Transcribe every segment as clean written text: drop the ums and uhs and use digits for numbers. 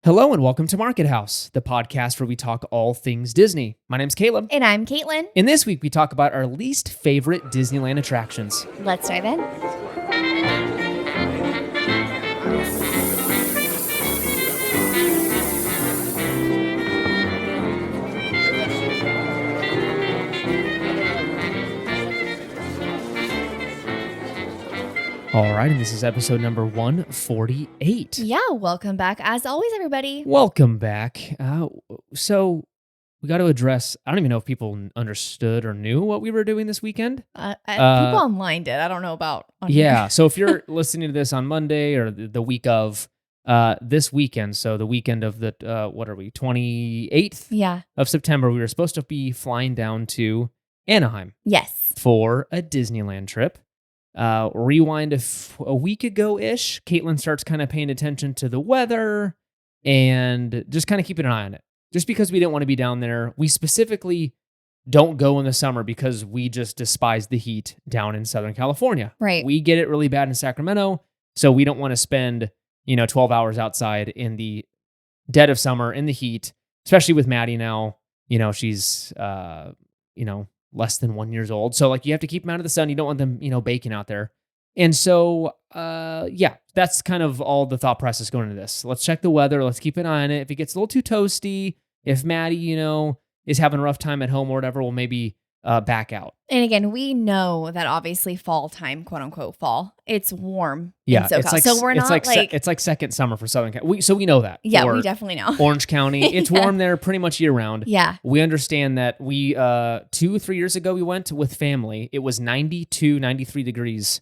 Hello and welcome to Market House, the podcast where we talk all things Disney. My name's Caleb. And I'm Caitlin. And this week we talk about our least favorite Disneyland attractions. Let's dive in. All right, and this is episode number 148. Yeah, welcome back. As always, everybody. Welcome back. So we got to address, I don't even know if people understood or knew what we were doing this weekend. People online did. I don't know about on Yeah, here. so if you're listening to this on Monday or the week of this weekend, so the weekend of the, 28th Yeah. of September, we were supposed to be flying down to Anaheim Yes. for a Disneyland trip. Rewind a week ago-ish, Caitlin starts kind of paying attention to the weather and just kind of keeping an eye on it. Just because we didn't want to be down there, we specifically don't go in the summer because we just despise the heat down in Southern California. Right. We get it really bad in Sacramento, so we don't want to spend, 12 hours outside in the dead of summer in the heat, especially with Maddie now. She's, less than 1 year old. So you have to keep them out of the sun. You don't want them, baking out there. And so, that's kind of all the thought process going into this. Let's check the weather. Let's keep an eye on it. If it gets a little too toasty, if Maddie, is having a rough time at home or whatever, we'll maybe back out. And again, we know that obviously fall time, quote unquote fall, it's warm. Yeah. In SoCal. So we're not it's like second summer for Southern California. So we know that. Yeah, For we definitely know. Orange County. It's warm there pretty much year round. Yeah. We understand that we, 2-3 years ago, we went with family. It was 92, 93 degrees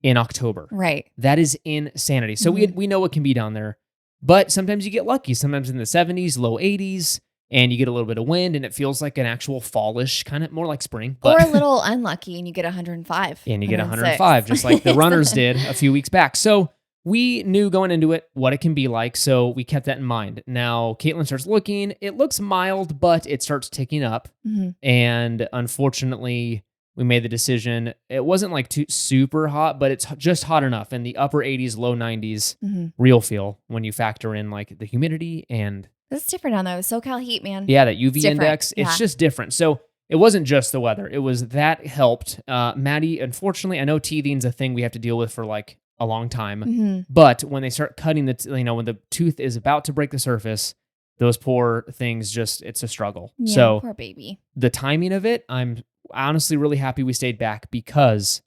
in October. Right. That is insanity. So we know it can be down there, but sometimes you get lucky. Sometimes in the 70s, low 80s, and you get a little bit of wind and it feels like an actual fallish, kind of more like spring. But, or a little unlucky and you get 105. And you get 105, just like the runners did a few weeks back. So we knew going into it what it can be like, so we kept that in mind. Now, Caitlin starts looking. It looks mild, but it starts ticking up. Mm-hmm. And unfortunately, we made the decision. It wasn't like too super hot, but it's just hot enough in the upper 80s, low 90s, real feel when you factor in like the humidity and... That's different on though. SoCal heat, man. Yeah, that UV index. It's just different. So it wasn't just the weather. It was that helped. Maddie, unfortunately, I know teething's a thing we have to deal with for like a long time. Mm-hmm. But when they start cutting when the tooth is about to break the surface, those poor things it's a struggle. Yeah, so poor baby. The timing of it, I'm honestly really happy we stayed back because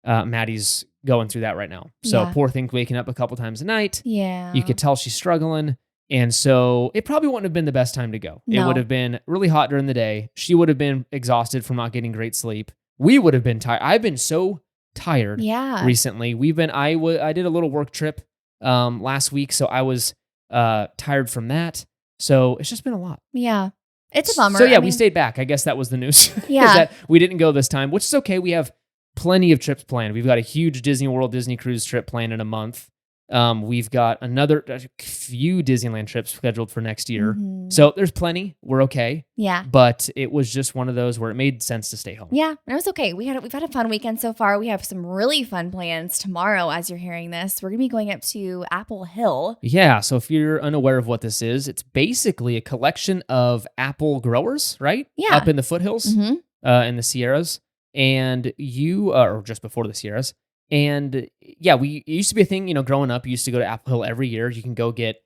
Maddie's going through that right now. So poor thing waking up a couple times a night. Yeah. You could tell she's struggling. And so it probably wouldn't have been the best time to go. No. It would have been really hot during the day. She would have been exhausted from not getting great sleep. We would have been tired. I've been so tired recently. I did a little work trip last week, so I was tired from that. So it's just been a lot. Yeah. It's a bummer. So we stayed back. I guess that was the news. Yeah. Is that we didn't go this time, which is okay. We have plenty of trips planned. We've got a huge Disney World, Disney Cruise trip planned in a month. We've got a few Disneyland trips scheduled for next year. Mm-hmm. So there's plenty. We're okay. Yeah. But it was just one of those where it made sense to stay home. Yeah, it was okay. We've had a fun weekend so far. We have some really fun plans tomorrow as you're hearing this. We're going to be going up to Apple Hill. Yeah, so if you're unaware of what this is, it's basically a collection of apple growers, right? Yeah. Up in the foothills, in the Sierras. And or just before the Sierras. And yeah, it used to be a thing, growing up, you used to go to Apple Hill every year. You can go get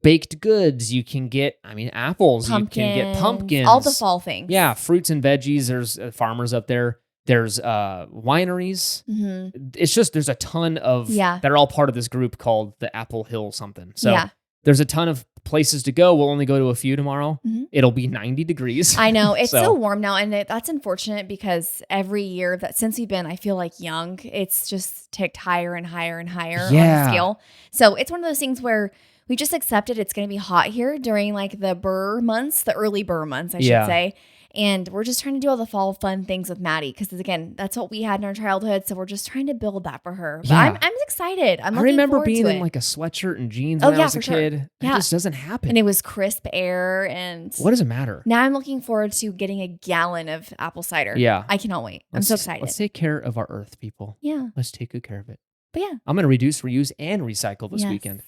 baked goods. You can get, apples. Pumpkins, you can get pumpkins. all the fall things. Yeah, fruits and veggies. There's farmers up there. There's wineries. Mm-hmm. It's just, there's a ton of, that are all part of this group called the Apple Hill something. So there's a ton of places to go. We'll only go to a few tomorrow. Mm-hmm. It'll be 90 degrees. I know. It's so warm now. And that's unfortunate because every year that since we've been, I feel like young, it's just ticked higher and higher and higher on the scale. So it's one of those things where we just accepted it's going to be hot here during like the early burr months, I should say. And we're just trying to do all the fall fun things with Maddie because, again, that's what we had in our childhood. So we're just trying to build that for her. But I'm excited. I remember being in like a sweatshirt and jeans when I was a kid. Sure. That just doesn't happen. And it was crisp air. And what does it matter? Now I'm looking forward to getting a gallon of apple cider. Yeah. I cannot wait. I'm so excited. Let's take care of our earth, people. Yeah. Let's take good care of it. But yeah. I'm going to reduce, reuse, and recycle this weekend.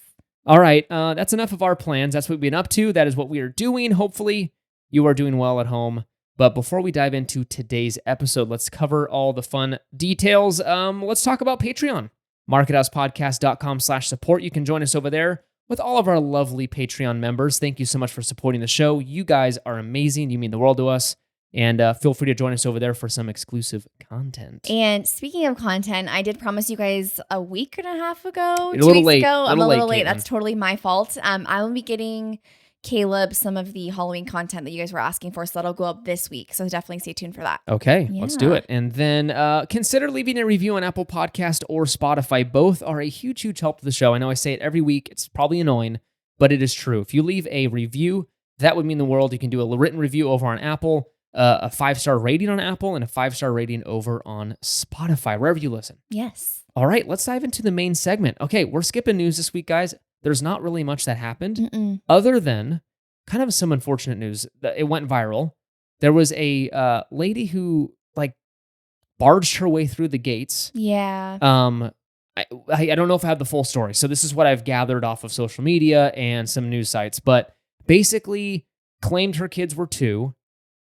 All right, that's enough of our plans. That's what we've been up to. That is what we are doing. Hopefully, you are doing well at home. But before we dive into today's episode, let's cover all the fun details. Let's talk about Patreon. markethousepodcast.com/support. You can join us over there with all of our lovely Patreon members. Thank you so much for supporting the show. You guys are amazing. You mean the world to us. And feel free to join us over there for some exclusive content. And speaking of content, I did promise you guys a week and a half ago, You're a little late. I'm a little late. Caitlin. That's totally my fault. I will be getting Caleb some of the Halloween content that you guys were asking for, so that'll go up this week. So definitely stay tuned for that. Okay, let's do it. And then consider leaving a review on Apple Podcast or Spotify. Both are a huge, huge help to the show. I know I say it every week. It's probably annoying, but it is true. If you leave a review, that would mean the world. You can do a written review over on Apple, a 5-star rating on Apple, and a 5-star rating over on Spotify, wherever you listen. Yes. All right, let's dive into the main segment. Okay, we're skipping news this week, guys. There's not really much that happened other than kind of some unfortunate news. It went viral. There was a lady who barged her way through the gates. Yeah. I don't know if I have the full story. So this is what I've gathered off of social media and some news sites, but basically claimed her kids were 2.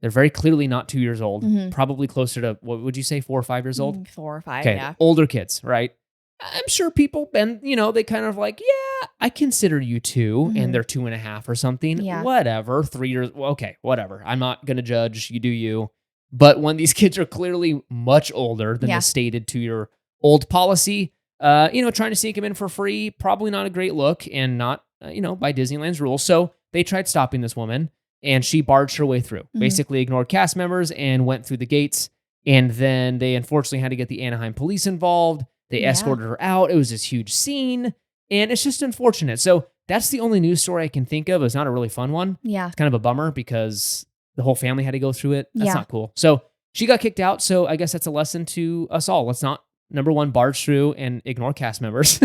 They're very clearly not 2 years old. Probably closer to, what would you say, 4 or 5 years old? 4 or 5, okay, yeah. Older kids, right? I'm sure people, they kind of yeah, I consider you 2, and they're 2.5 or something. Yeah. Whatever, 3 years, okay, whatever. I'm not going to judge. You do you. But when these kids are clearly much older than the stated 2-year-old policy, trying to sneak them in for free, probably not a great look and not, by Disneyland's rules. So they tried stopping this woman, and she barged her way through, basically ignored cast members and went through the gates. And then they unfortunately had to get the Anaheim police involved. They escorted her out. It was this huge scene, and it's just unfortunate. So that's the only news story I can think of. It's not a really fun one. Yeah. It's kind of a bummer because the whole family had to go through it. That's not cool. So she got kicked out. So I guess that's a lesson to us all. Let's not, number 1, barge through and ignore cast members.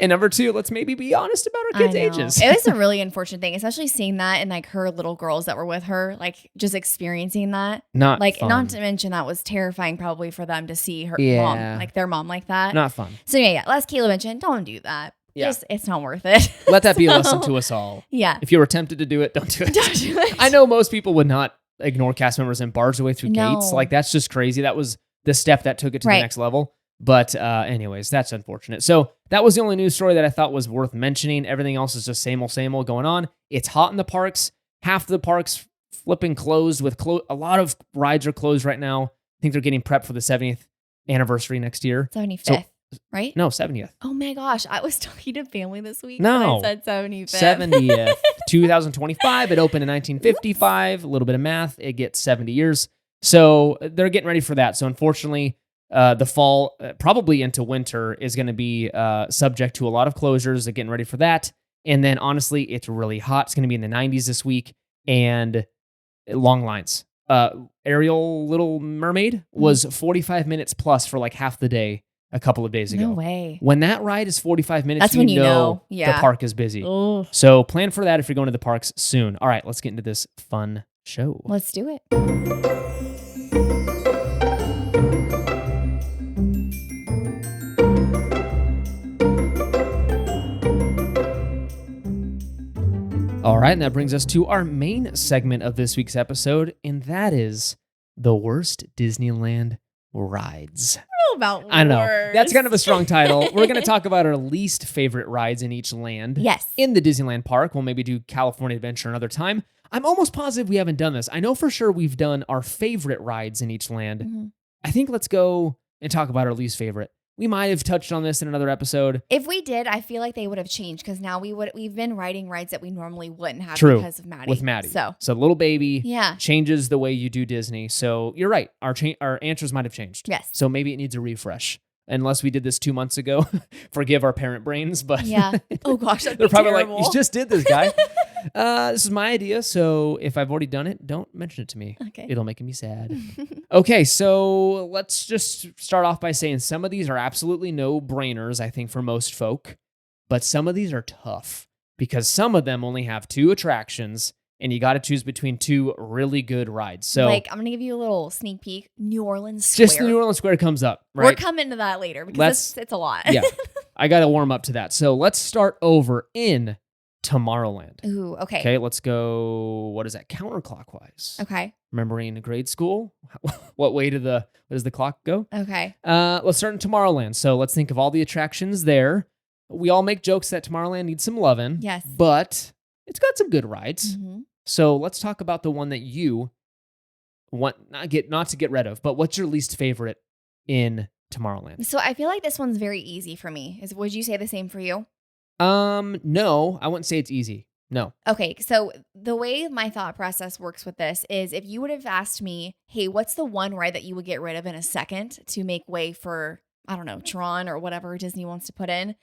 And number 2, let's maybe be honest about our kids' ages. It was a really unfortunate thing, especially seeing that and her little girls that were with her, just experiencing that. Not fun. Not to mention that was terrifying probably for them to see her mom, their mom like that. Not fun. So as Kayla mentioned, don't do that. Yeah. It's not worth it. Let that be a lesson to us all. Yeah. If you were tempted to do it, don't do it. Don't do it. I know most people would not ignore cast members and barge their way through gates. That's just crazy. That was the step that took it to the next level. But anyways, that's unfortunate. So that was the only news story that I thought was worth mentioning. Everything else is just same old going on. It's hot in the parks. Half of the parks flipping closed with a lot of rides are closed right now. I think they're getting prepped for the 70th anniversary next year. 75th, right? No, 70th. Oh my gosh. I was talking to family this week. No. I said 75th. 70th. 2025. It opened in 1955. A little bit of math. It gets 70 years. So they're getting ready for that. So unfortunately, the fall, probably into winter, is going to be subject to a lot of closures. They're getting ready for that. And then, honestly, it's really hot. It's going to be in the 90s this week, and long lines. Ariel Little Mermaid was 45 minutes plus for half the day a couple of days ago. No way. When that ride is 45 minutes, that's when you know the park is busy. Ugh. So plan for that if you're going to the parks soon. All right, let's get into this fun show. Let's do it. All right, and that brings us to our main segment of this week's episode, and that is the worst Disneyland rides. I know. That's kind of a strong title. We're going to talk about our least favorite rides in each land. Yes. In the Disneyland park. We'll maybe do California Adventure another time. I'm almost positive we haven't done this. I know for sure we've done our favorite rides in each land. I think let's go and talk about our least favorite. We might have touched on this in another episode. If we did, I feel like they would have changed because now we've been riding rides that we normally wouldn't have because of Maddie. With Maddie. So little baby changes the way you do Disney. So you're right. Our answers might have changed. Yes. So maybe it needs a refresh. Unless we did this 2 months ago. Forgive our parent brains, but oh gosh, they're probably terrible. You just did this, guy. This is my idea, so if I've already done it, don't mention it to me. Okay. It'll make me sad. Okay, so let's just start off by saying some of these are absolutely no-brainers, I think, for most folk, but some of these are tough because some of them only have 2 attractions, and you got to choose between 2 really good rides. So, I'm going to give you a little sneak peek. New Orleans Square. Just New Orleans Square comes up, right? We're coming to that later because it's a lot. Yeah. I got to warm up to that. So let's start over in Tomorrowland. Ooh, okay. Okay, let's go. What is that? Counterclockwise. Okay. Remembering grade school? What way does the clock go? Okay. Let's start in Tomorrowland. So let's think of all the attractions there. We all make jokes that Tomorrowland needs some loving. Yes. But it's got some good rides. Mm-hmm. So let's talk about the one that you want not to get rid of, but what's your least favorite in Tomorrowland? So I feel like this one's very easy for me. Would you say the same for you? No, I wouldn't say it's easy. No. Okay, so the way my thought process works with this is if you would have asked me, hey, what's the one ride that you would get rid of in a second to make way for, I don't know, Tron or whatever Disney wants to put in,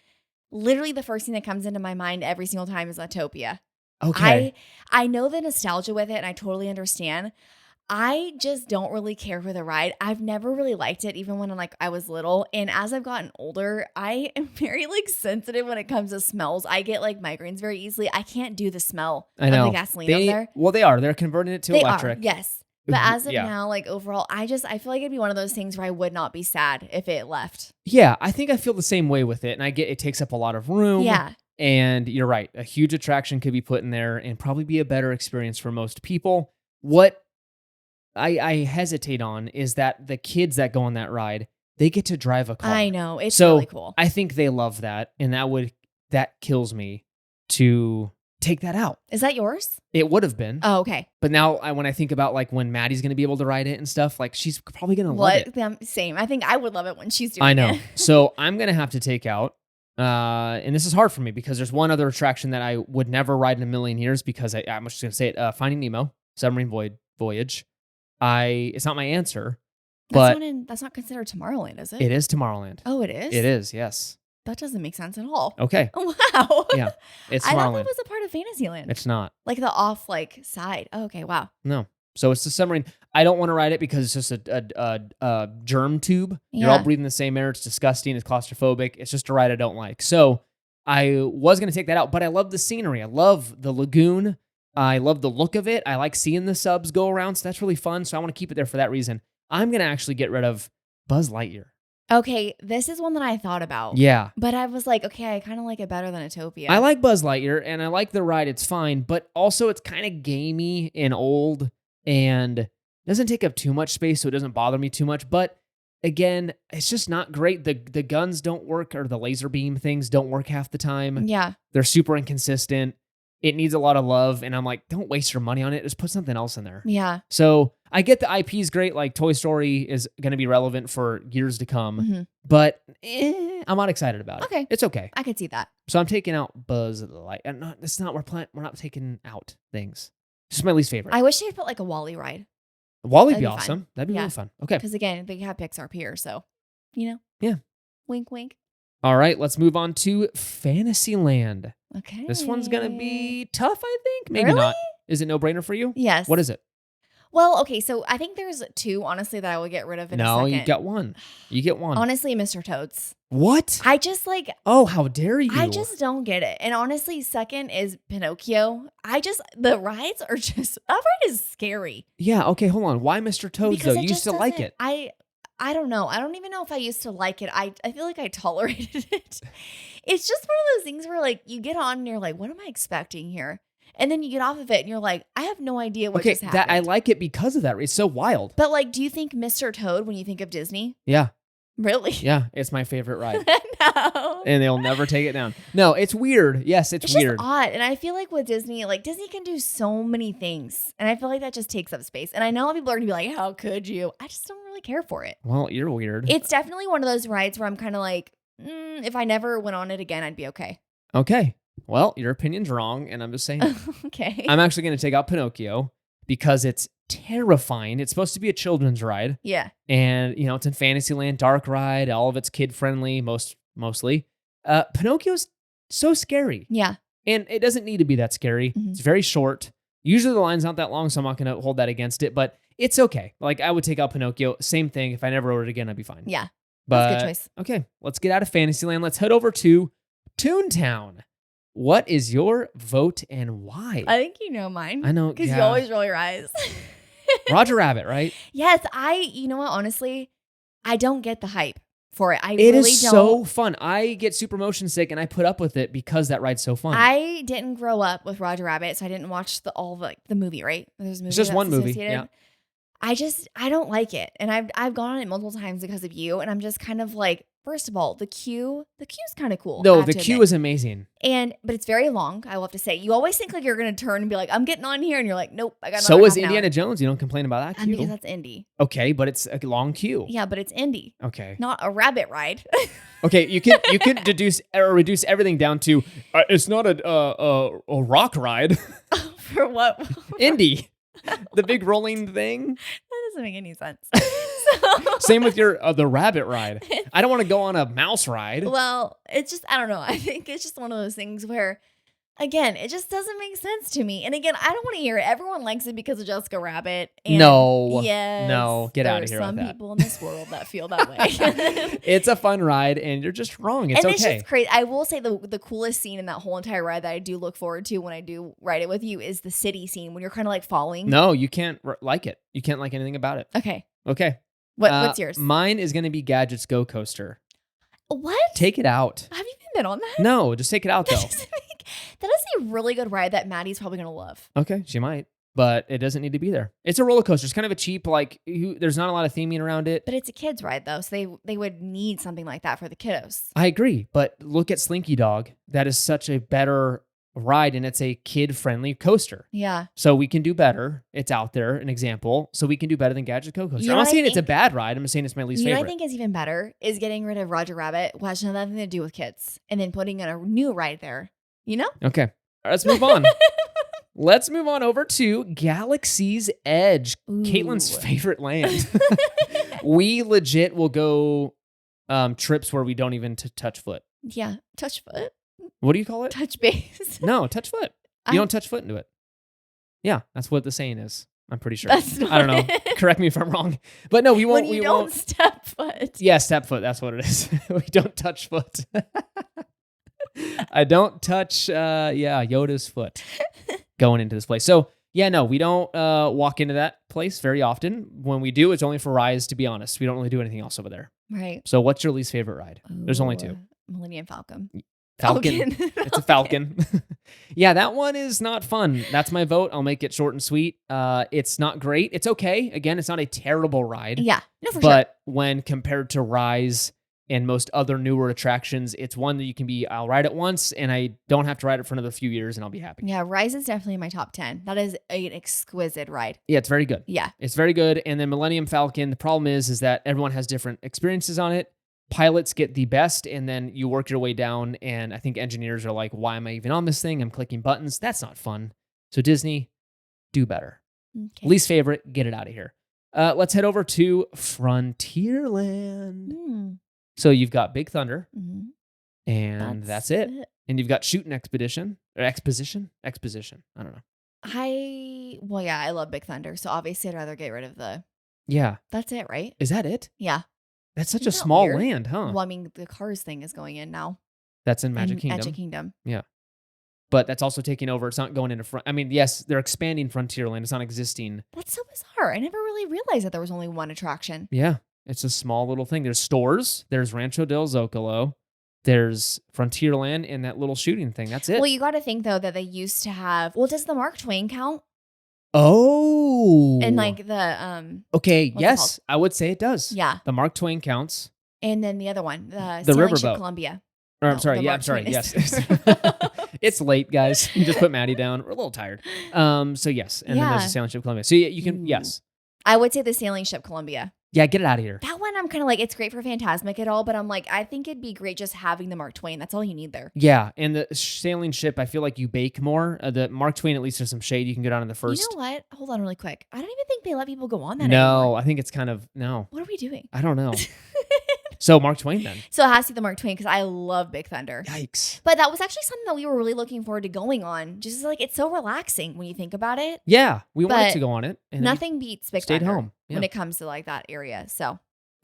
literally the first thing that comes into my mind every single time is Autopia. Okay. I know the nostalgia with it and I totally understand. I just don't really care for the ride. I've never really liked it, even when I was little. And as I've gotten older, I am very sensitive when it comes to smells. I get migraines very easily. I can't do the smell I know. of the gasoline up there. Well, they are. They're converting it to electric. Yes. But as of Yeah. now, overall, I feel like it'd be one of those things where I would not be sad if it left. Yeah, I think I feel the same way with it. And I get it takes up a lot of room. Yeah. And you're right. A huge attraction could be put in there and probably be a better experience for most people. What I hesitate on is that the kids that go on that ride, they get to drive a car. I know. It's so really cool. I think they love that. And that kills me to take that out. Is that yours? It would have been. Oh, okay. But now when I think about when Maddie's going to be able to ride it and stuff, she's probably going to love it. Same. I think I would love it when she's doing it. I know. So I'm going to have to take out, and this is hard for me because there's one other attraction that I would never ride in a million years because I'm just going to say it, Finding Nemo, Submarine Voyage. It's not my answer, but that's not considered Tomorrowland, is it? it is Tomorrowland. Oh, it is? It is, yes. That doesn't make sense at all. Okay. Wow. Yeah, it's I thought Tomorrowland. that was a part of Fantasyland. It's not. The off side. Oh, okay, wow. No. So it's the submarine. I don't want to ride it because it's just a germ tube. You're all breathing the same air. It's disgusting. It's claustrophobic. It's just a ride I don't like. So I was going to take that out, but I love the scenery. I love the lagoon. I love the look of it. I like seeing the subs go around, so that's really fun. So I want to keep it there for that reason. I'm going to actually get rid of Buzz Lightyear. Okay, this is one that I thought about. Yeah. But I was like, okay, I kind of like it better than Autopia. I like Buzz Lightyear, and I like the ride. It's fine, but also it's kind of gamey and old, and doesn't take up too much space, so it doesn't bother me too much. But again, it's just not great. The guns don't work, or the laser beam things don't work half the time. Yeah. They're super inconsistent. It needs a lot of love, and I'm like, don't waste your money on it. Just put something else in there. Yeah. So I get the IP is great. Toy Story is going to be relevant for years to come, but I'm not excited about it. Okay. It's okay. I could see that. So I'm taking out Buzz Lightyear. We're not taking out things. This is my least favorite. I wish they'd put a Wall-E ride. Wall-E'd That'd be be awesome. fun. That'd be really fun. Okay. Because again, they have Pixar Pier, so, Yeah. Wink, wink. All right, let's move on to Fantasyland. Okay. This one's going to be tough, I think. Maybe Really? not. Is it no-brainer for you? Yes. What is it? Well, okay, so I think there's two, honestly, that I would get rid of in a second. No, you got one. You get one. Honestly, Mr. Toads. What? I just Oh, how dare you? I just don't get it. And honestly, second is Pinocchio. The rides are that ride is scary. Yeah, okay, hold on. Why Mr. Toads, Because though? it You used just to like doesn't- it. I don't know. I don't even know if I used to like it. I feel like I tolerated it. It's just one of those things where you get on and you're like, what am I expecting here? And then you get off of it and you're like, I have no idea what just happened. I like it because of that. It's so wild. But do you think Mr. Toad when you think of Disney? Yeah. Really? Yeah, it's my favorite ride. No. And they'll never take it down. No, it's weird. Yes, it's weird. Just odd. And I feel like with Disney, Disney can do so many things. And I feel like that just takes up space. And I know people are going to be like, how could you? I just don't really care for it. Well, you're weird. It's definitely one of those rides where I'm kind of like, if I never went on it again, I'd be okay. Okay. Well, your opinion's wrong, and I'm just saying. Okay. I'm actually going to take out Pinocchio because it's terrifying. It's supposed to be a children's ride. Yeah. And, it's in Fantasyland, dark ride. All of it's kid-friendly, mostly. Pinocchio's so scary. Yeah. And it doesn't need to be that scary. Mhm. It's very short. Usually the line's not that long, so I'm not going to hold that against it. But it's okay. I would take out Pinocchio. Same thing. If I never wrote it again, I'd be fine. Yeah. But, That's a good choice. Okay, let's get out of Fantasyland. Let's head over to Toontown. What is your vote and why? I think you know mine. I know. Because yeah. you always roll your eyes. Roger Rabbit, right? Yes. You know what? Honestly, I don't get the hype. for it. I It really is don't. so fun. I get super motion sick and I put up with it because that ride's so fun. I didn't grow up with Roger Rabbit, so I didn't watch the movie, right? There's a movie It's just that's one movie. associated. Yeah. I don't like it. And I've gone on it multiple times because of you. And I'm just kind of like, first of all, the queue's kind of cool. I No, have the to queue admit. is amazing. But it's very long, I will have to say. You always think like you're going to turn and be like, I'm getting on here. And you're like, nope, I got So another is half an Indiana hour. Jones. You don't complain about that Because queue. that's Indy. Okay, but it's a long queue. Yeah, but it's Indy. Okay. Not a rabbit ride. Okay, you can deduce or reduce everything down to it's not a rock ride. For what? Indy, the big rolling thing. That doesn't make any sense. Same with your the rabbit ride. I don't want to go on a mouse ride. Well, it's just, I don't know. I think it's just one of those things where, again, it just doesn't make sense to me. And again, I don't want to hear it. Everyone likes it because of Jessica Rabbit. And No. yes, No. Get out of there here are some with that. people in this world that feel that way. It's a fun ride, and you're just wrong. It's and it's okay. just crazy. I will say the coolest scene in that whole entire ride that I do look forward to when I do ride it with you is the city scene when you're kind of like falling. No, you can't like it. You can't like anything about it. Okay. Okay. What's yours? Mine is going to be Gadget's Go Coaster. What? Take it out. Have you even been on that? No, just take it out, though. That is a really good ride that Maddie's probably going to love. Okay, she might. But it doesn't need to be there. It's a roller coaster. It's kind of a cheap, there's not a lot of theming around it. But it's a kid's ride, though, so they would need something like that for the kiddos. I agree. But look at Slinky Dog. That is such a better ride, and it's a kid-friendly coaster. Yeah. So we can do better. It's out there, an example. So we can do better than Gadget Go Coaster. You know I'm not what I saying it's a think? bad ride. I'm just saying it's my least You know favorite. what I think is even better is getting rid of Roger Rabbit, which has nothing to do with kids, and then putting in a new ride there. You know? Okay. All right, let's move on. Let's move on over to Galaxy's Edge, Caitlin's Ooh. favorite land. We legit will go trips where we don't even touch foot. Yeah. Touch foot. What do you call it? Touch base. No, touch foot. You I- don't touch foot into it. Yeah, that's what the saying is. I'm pretty sure. That's not I don't know. it. Correct me if I'm wrong. But no, we won't. When you we don't won't. step foot. Yeah, step foot. That's what it is. We don't touch foot. I don't touch. Yoda's foot going into this place. So yeah, no, we don't walk into that place very often. When we do, it's only for rides. To be honest, we don't really do anything else over there. Right. So what's your least favorite ride? There's only two. Millennium Falcon. Falcon. It's a Falcon. Yeah, that one is not fun. That's my vote. I'll make it short and sweet. It's not great. It's okay. Again, it's not a terrible ride. Yeah. No, for But when compared to Rise and most other newer attractions, it's one that you can I'll ride it once and I don't have to ride it for another few years and I'll be happy. sure. Yeah, Rise is definitely in my top 10. That is an exquisite ride. Yeah, it's very good. Yeah. It's very good. And then Millennium Falcon, the problem is that everyone has different experiences on it. Pilots get the best, and then you work your way down, and I think engineers are like, why am I even on this thing? I'm clicking buttons. That's not fun. So Disney, do better. Okay. Least favorite, get it out of here. Let's head over to Frontierland. Mm. So you've got Big Thunder, Mhm. and that's it. And you've got Shooting Expedition, or Exposition? Exposition. I don't know. I love Big Thunder, so obviously I'd rather get rid of Yeah. that's it, right? Is that it? Yeah. That's such Isn't a that small weird? land, huh? Well, I mean, the Cars thing is going in now. That's in Magic In Kingdom. Magic Kingdom. But that's also taking over. It's not going into front. I mean, yes, they're expanding Frontierland. It's not existing. That's so bizarre. I never really realized that there was only one attraction. Yeah. It's a small little thing. There's stores. There's Rancho del Zocalo. There's Frontierland and that little shooting thing. That's it. Well, you got to think though that they used to have. Well, does the Mark Twain count? Oh. And like the Okay, what's it yes, I would say it does. yeah, The Mark Twain counts. and then the other one, the The Sailing Ship riverboat. Columbia. Or, No, I'm sorry. the Yeah, Mark I'm sorry. Twain Yes. is- It's late, guys. You just put Maddie down. We're a little tired. So yes. And then there's Yeah. the Sailing Ship Columbia. So yeah, you can, Ooh. yes. I would say the Sailing Ship Columbia. Yeah, get it out of here. That one, I'm kind of like, it's great for Fantasmic and all, but I'm like, I think it'd be great just having the Mark Twain. That's all you need there. Yeah, and the sailing ship, I feel like you bake more. The Mark Twain, at least there's some shade. You can go down in the first. You know what? Hold on really quick. I don't even think they let people go on that No, anymore. I think it's kind of, no. What are we doing? I don't know. So Mark Twain then. So it has to be the Mark Twain because I love Big Thunder. Yikes. But that was actually something that we were really looking forward to going on. Just like it's so relaxing when you think about it. Yeah, we wanted But to go on it. And then Nothing beats we Big stayed Thunder home. Yeah. when it comes to like that area. So All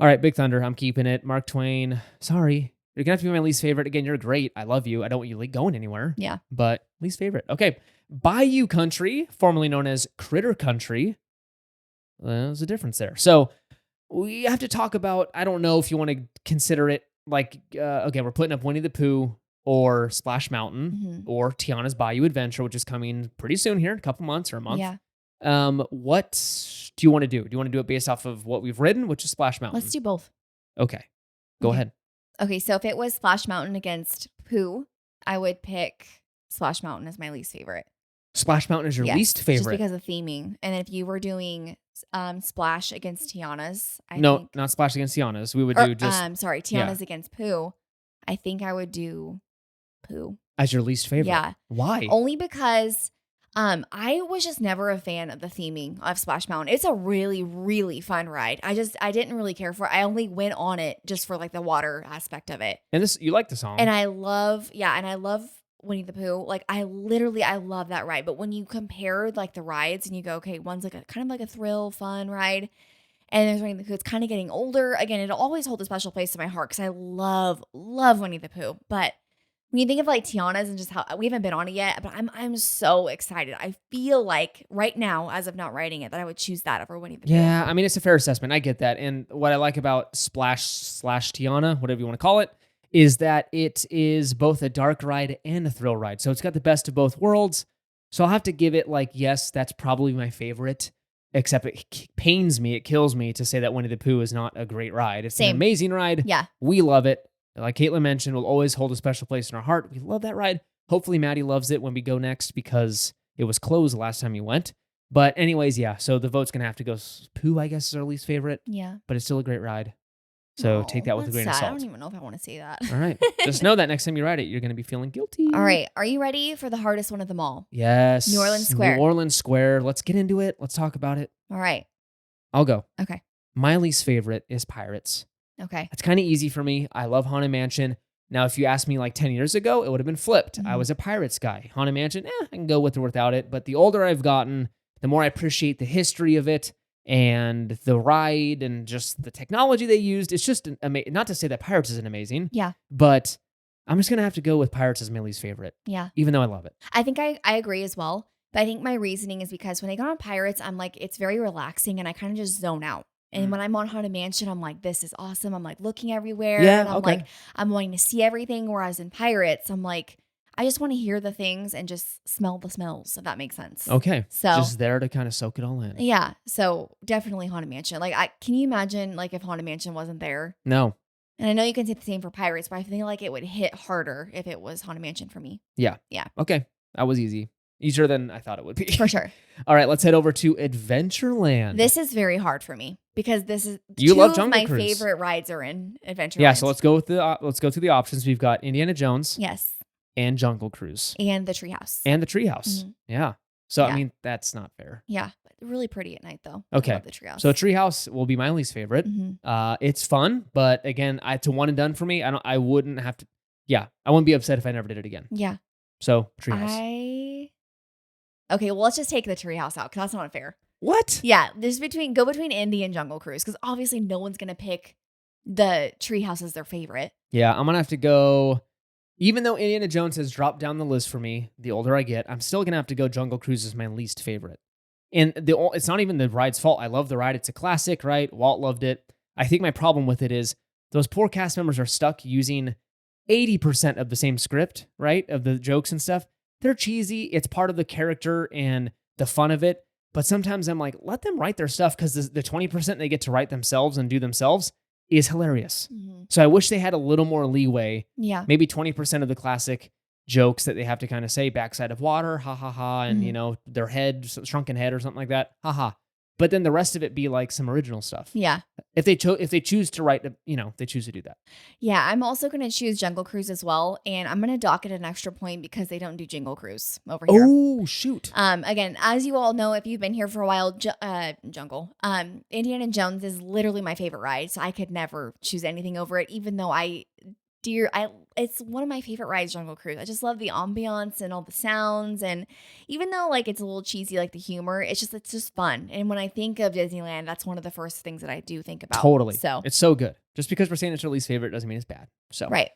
right, Big Thunder, I'm keeping it. Mark Twain, sorry. You're going to have to be my least favorite. Again, you're great. I love you. I don't want you going anywhere. yeah. But least favorite. Okay. Bayou Country, formerly known as Critter Country. There's a difference there. So we have to talk about, I don't know if you want to consider it like, okay, we're putting up Winnie the Pooh or Splash Mountain or Tiana's Bayou Adventure, which is coming pretty soon here, in a couple months or a month. Yeah. What do you want to do? Do you want to do it based off of what we've ridden, which is Splash Mountain? Let's do both. Okay. Go ahead. Okay, so if it was Splash Mountain against Pooh, I would pick Splash Mountain as my least favorite. Splash Mountain is your least favorite? Just because of theming. And if you were doing Splash against Tiana's, No, think, not Splash against Tiana's. We would do just... Tiana's against Pooh. I think I would do Pooh. As your least favorite? Yeah. Why? Only because I was just never a fan of the theming of Splash Mountain. It's a really, really fun ride. I didn't really care for it. I only went on it just for like the water aspect of it. And you like the song. And I love Winnie the Pooh. Like I love that ride. But when you compare like the rides and you go, okay, one's like a kind of like a thrill, fun ride. And there's Winnie the Pooh. It's kind of getting older. Again, it'll always hold a special place in my heart because I love Winnie the Pooh. But when you think of like Tiana's and just how we haven't been on it yet, but I'm so excited. I feel like right now, as of not riding it, that I would choose that over Winnie the Pooh. Yeah, I mean, it's a fair assessment. I get that. And what I like about Splash/Tiana, whatever you want to call it, is that it is both a dark ride and a thrill ride. So it's got the best of both worlds. So I'll have to give it like, yes, that's probably my favorite, except it pains me, it kills me to say that Winnie the Pooh is not a great ride. It's an amazing ride. Yeah. We love it. Like Caitlin mentioned, will always hold a special place in our heart. We love that ride. Hopefully Maddie loves it when we go next because it was closed the last time you went. But anyways, yeah, so the vote's going to have to go Pooh, I guess, is our least favorite. Yeah. But it's still a great ride. So take that with a grain of salt. I don't even know if I want to say that. All right. Just know that next time you ride it, you're going to be feeling guilty. All right. Are you ready for the hardest one of them all? Yes. New Orleans Square. New Orleans Square. Let's get into it. Let's talk about it. All right. I'll go. Okay. My least favorite is Pirates. Okay. It's kind of easy for me. I love Haunted Mansion. Now, if you asked me like 10 years ago, it would have been flipped. I was a Pirates guy. Haunted Mansion, I can go with or without it. But the older I've gotten, the more I appreciate the history of it and the ride and just the technology they used. It's just amazing. Not to say that Pirates isn't amazing. Yeah. But I'm just going to have to go with Pirates as my least favorite. Yeah. Even though I love it. I think I agree as well. But I think my reasoning is because when I go on Pirates, I'm like, it's very relaxing and I kind of just zone out. And when I'm on Haunted Mansion, I'm like, this is awesome. I'm like looking everywhere. Yeah, and I'm like, I'm wanting to see everything. Whereas in Pirates, I'm like, I just want to hear the things and just smell the smells, if that makes sense. Okay. So just there to kind of soak it all in. Yeah. So definitely Haunted Mansion. Like, can you imagine like if Haunted Mansion wasn't there? No. And I know you can say the same for Pirates, but I feel like it would hit harder if it was Haunted Mansion for me. Yeah. Yeah. Okay. That was easy. Easier than I thought it would be. For sure. All right, let's head over to Adventureland. This is very hard for me because this is you two love of Jungle my Cruise. favorite rides are in Adventureland. Yeah, so let's go through the options. We've got Indiana Jones. Yes. And Jungle Cruise. And the Treehouse. And the Treehouse. Mm-hmm. Yeah. So yeah. I mean, that's not fair. Yeah, but really pretty at night though. Okay. I love the Treehouse. So Treehouse will be my least favorite. Mm-hmm. It's fun, but again, to one and done for me. I wouldn't have to. Yeah, I wouldn't be upset if I never did it again. Yeah. So Treehouse. Okay, well, let's just take the Treehouse out because that's not fair. What? Yeah, go between Indy and Jungle Cruise because obviously no one's gonna pick the Treehouse as their favorite. Yeah, I'm gonna have to go. Even though Indiana Jones has dropped down the list for me, the older I get, I'm still gonna have to go Jungle Cruise as my least favorite. And it's not even the ride's fault. I love the ride. It's a classic, right? Walt loved it. I think my problem with it is those poor cast members are stuck using 80% of the same script, right? Of the jokes and stuff. They're cheesy. It's part of the character and the fun of it. But sometimes I'm like, let them write their stuff because the 20% they get to write themselves and do themselves is hilarious. Mm-hmm. So I wish they had a little more leeway. Yeah. Maybe 20% of the classic jokes that they have to kind of say, backside of water, ha ha ha, and their head, shrunken head or something like that, ha ha. But then the rest of it be like some original stuff. Yeah. If they choose to write, they choose to do that. Yeah, I'm also going to choose Jungle Cruise as well, and I'm going to dock it an extra point because they don't do Jingle Cruise over here. Oh shoot! Again, as you all know, if you've been here for a while, Indiana Jones is literally my favorite ride, so I could never choose anything over it, even though it's one of my favorite rides, Jungle Cruise. I just love the ambiance and all the sounds. And even though like it's a little cheesy, like the humor, it's just fun. And when I think of Disneyland, that's one of the first things that I do think about. Totally. So it's so good. Just because we're saying it's your least favorite doesn't mean it's bad. So right.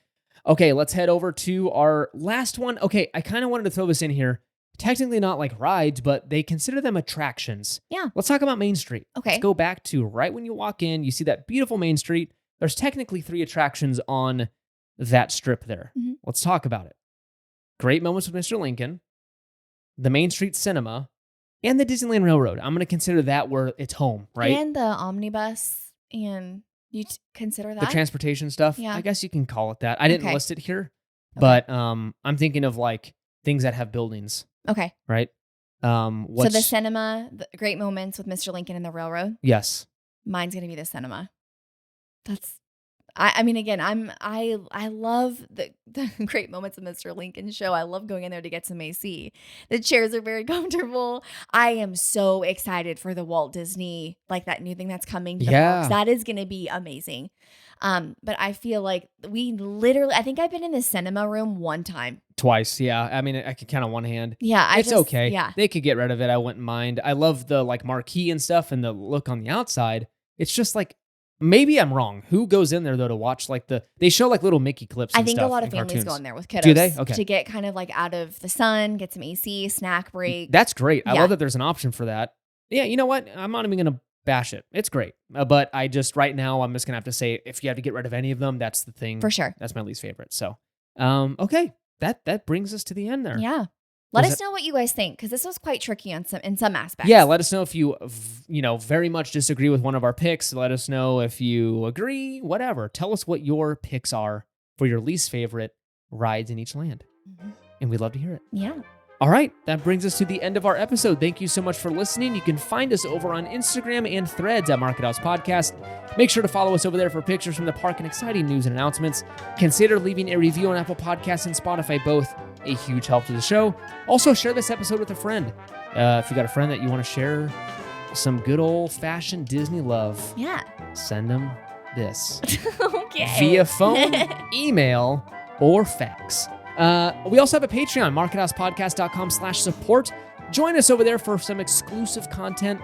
Okay, let's head over to our last one. Okay, I kind of wanted to throw this in here technically not like rides, but they consider them attractions. Yeah. Let's talk about Main Street. Okay. Let's go back to right when you walk in, you see that beautiful Main Street. There's technically 3 attractions on that strip there. Mhm. Let's talk about it. Great Moments with Mr. Lincoln, the Main Street Cinema, and the Disneyland Railroad. I'm going to consider that where it's home, right? And the omnibus, and you consider that? The transportation stuff. Yeah. I guess you can call it that. I didn't Okay. list it here, Okay. but I'm thinking of like things that have buildings, Okay. right? So the cinema, the Great Moments with Mr. Lincoln and the Railroad. Yes. Mine's gonna be the cinema. That's. I mean, again, I love the Great Moments of Mr. Lincoln show. I love going in there to get some AC. The chairs are very comfortable. I am so excited for the Walt Disney, like that new thing that's coming to the parks. That is going to be amazing. But I feel like I think I've been in the cinema room one time. Twice, yeah. I mean, I could count on one hand. Yeah, it's okay. Yeah, they could get rid of it. I wouldn't mind. I love the like marquee and stuff and the look on the outside. It's just like, maybe I'm wrong. Who goes in there though to watch like they show like little Mickey clips? I and think stuff a lot of and families cartoons. go in there with kiddos. Do they? Okay. To get kind of like out of the sun, get some AC, snack break. That's great. I Yeah. love that there's an option for that. Yeah, you know what? I'm not even gonna bash it. It's great. But I just right now I'm just gonna have to say if you have to get rid of any of them, that's the thing. For sure. That's my least favorite. So, okay, that brings us to the end there. Yeah. Let us know what you guys think, because this was quite tricky in some aspects. Yeah, let us know if you very much disagree with one of our picks. Let us know if you agree, whatever. Tell us what your picks are for your least favorite rides in each land. Mhm. And we'd love to hear it. Yeah. All right, that brings us to the end of our episode. Thank you so much for listening. You can find us over on Instagram and Threads at Market House Podcast. Make sure to follow us over there for pictures from the park and exciting news and announcements. Consider leaving a review on Apple Podcasts and Spotify, both a huge help to the show. Also, share this episode with a friend. If you got a friend that you want to share some good old-fashioned Disney love, Yeah. send them this. Okay. Via phone, email, or fax. We also have a Patreon, markethousepodcast.com/support. Join us over there for some exclusive content.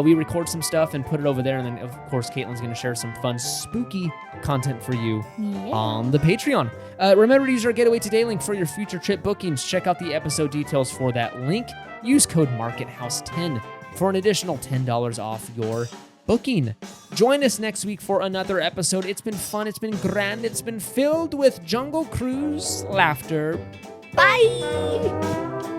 We record some stuff and put it over there. And then, of course, Caitlin's going to share some fun, spooky content for you on the Patreon. Remember to use our Getaway Today link for your future trip bookings. Check out the episode details for that link. Use code MARKETHOUSE10 for an additional $10 off your booking. Join us next week for another episode. It's been fun. It's been grand. It's been filled with Jungle Cruise laughter. Bye.